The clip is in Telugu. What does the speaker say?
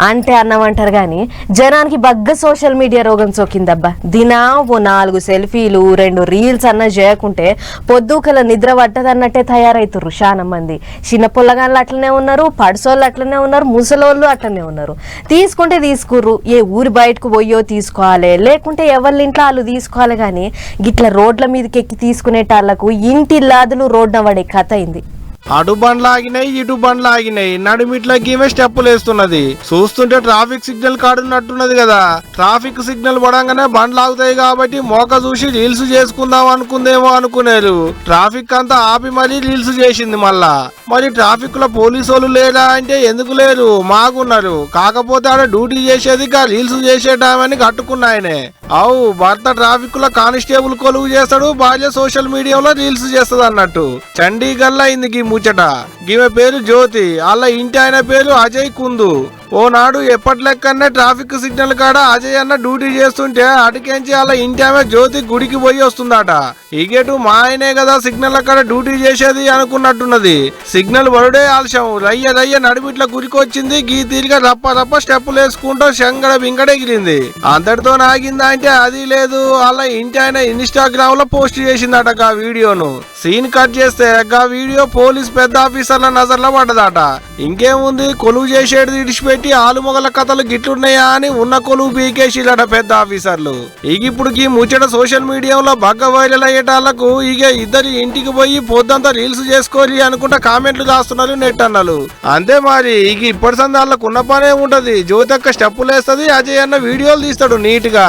అంటే అన్నమంటారు కానీ జనానికి బగ్గ సోషల్ మీడియా రోగం సోకిందబ్బా. దినా ఓ 4 సెల్ఫీలు 2 రీల్స్ అన్న చేయకుంటే పొద్దుకల నిద్ర పట్టదన్నట్టే తయారైతుర్రు చాలా మంది. చిన్న పొల్లగాళ్ళు అట్లనే ఉన్నారు, పడిసోళ్ళు అట్లనే ఉన్నారు, ముసలోళ్ళు అట్లనే ఉన్నారు. తీసుకుంటే తీసుకుర్రు, ఏ ఊరి బయటకు పోయో తీసుకోవాలి, లేకుంటే ఎవరి ఇంట్లో వాళ్ళు తీసుకోవాలి. కానీ గిట్ల రోడ్ల మీదకి ఎక్కి తీసుకునేటాళ్లకు ఇంటిల్లాదులు రోడ్న పడే కథ అయింది. అటు బండ్లు ఆగినాయి, ఇటు బండ్లు ఆగినాయి, నడుమిట్లా గీమే స్టెప్పులు వేస్తున్నది. చూస్తుంటే ట్రాఫిక్ సిగ్నల్ కాడున్నట్టున్నది కదా. ట్రాఫిక్ సిగ్నల్ పడంగానే బండ్లు ఆగుతాయి కాబట్టి మోక చూసి రీల్స్ చేసుకుందాం అనుకుందేమో అనుకునేరు. ట్రాఫిక్ అంతా ఆపి మరీ రీల్స్ చేసింది మళ్ళా. మరి ట్రాఫిక్ లో పోలీసు వాళ్ళు లేరా అంటే ఎందుకు లేరు, మాకున్నారు. కాకపోతే ఆడ డ్యూటీ చేసేది రీల్స్ చేసేటామని కట్టుకున్నాయనే. అవు భర్త ట్రాఫిక్ లో కానిస్టేబుల్ కొలువు చేస్తాడు, భార్య సోషల్ మీడియాలో రీల్స్ చేస్తుంది అన్నట్టు. చండీగఢ్ అయింది ముచ్చట. ఈమె పేరు జ్యోతి, వాళ్ళ ఇంటి ఆయన పేరు అజయ్ కుందు. ఓనాడు ఎప్పటి లెక్కనే ట్రాఫిక్ సిగ్నల్ కాడ అజయ్ అన్న డ్యూటీ చేస్తుంటే అటుకెంచి వాళ్ళ ఇంటి ఆమె జ్యోతి గుడికి పోయి వస్తుందట. ఇగేటు మా ఆయనే కదా సిగ్నల్ అక్కడ డ్యూటీ చేసేది అనుకున్నట్టున్నది. సిగ్నల్ వరుడే ఆలస్యం, రయ్య రయ్య నడిమిట్ల గురికొచ్చింది. గీ తీరిగా రప్ప రప్ప స్టెప్పులు వేసుకుంటూ శంగడ బింగడ ఎగిరింది. అంతటితో ఆగిందా అంటే అది లేదు. వాళ్ళ ఇంటి ఆయన ఇన్స్టాగ్రామ్ లో పోస్ట్ చేసిందట గా వీడియోను. సీన్ కట్ చేస్తే గా వీడియో పోలీస్ పెద్ద ఆఫీసర్ల నజర్లో పడ్డదట. ఇంకేముంది, కొలువు చేసేది ఇడిచిపెట్టి ఆలుమొగల కథలు గిట్లున్నాయా అని ఉన్న కొలువు బీకేసిలట పెద్ద ఆఫీసర్లు. ఇప్పుడు ఈ ముచ్చట సోషల్ మీడియాలో బాగా వైరల్ అయ్యేటాళ్లకు ఇక ఇద్దరి ఇంటికి పోయి పొద్దంతా రీల్స్ చేసుకోవాలి అనుకుంటా కామెంట్లు రాస్తున్నారు నెట్ అన్నలు. అంతే మరి ఇప్పటి సందాలకు ఉన్న పనే ఉంటది. జ్యోతక్క స్టెప్పులు వేస్తుంది, అజయ్ అన్న వీడియోలు తీస్తాడు నీట్ గా.